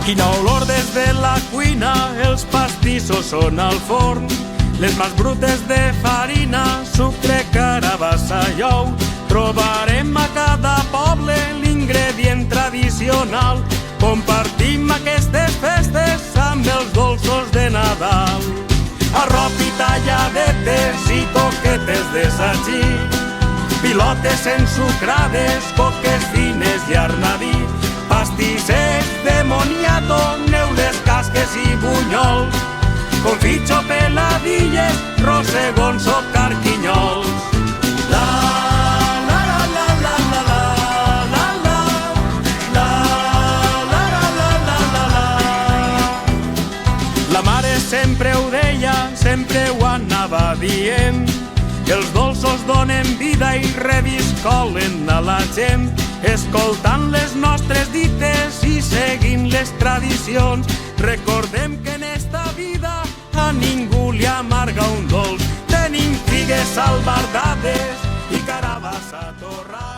Quina olor des de la cuina, els pastissos són al forn, les mans brutes de farina, sucre, carabassa i ou. Trobarem a cada poble l'ingredient tradicional, compartim aquestes festes amb els dolços de Nadal. Arrop i talladetes i coquetes de sagí, pilotes ensucrades, coques fines i arnadí, pastissers de moniato, neules, casques i bunyols, confitxo, peladilles, rosegons o carquinyols. La la la la la la la la la la la la la la la. La mare sempre ho deia, sempre ho anava dient, els dolços donen vida i reviscolen a la gent. Escoltant les nostres dites i seguint les tradicions, recordem que en esta vida a ningú li amarga un dolç. Tenim figues albardades i carabassa torrada.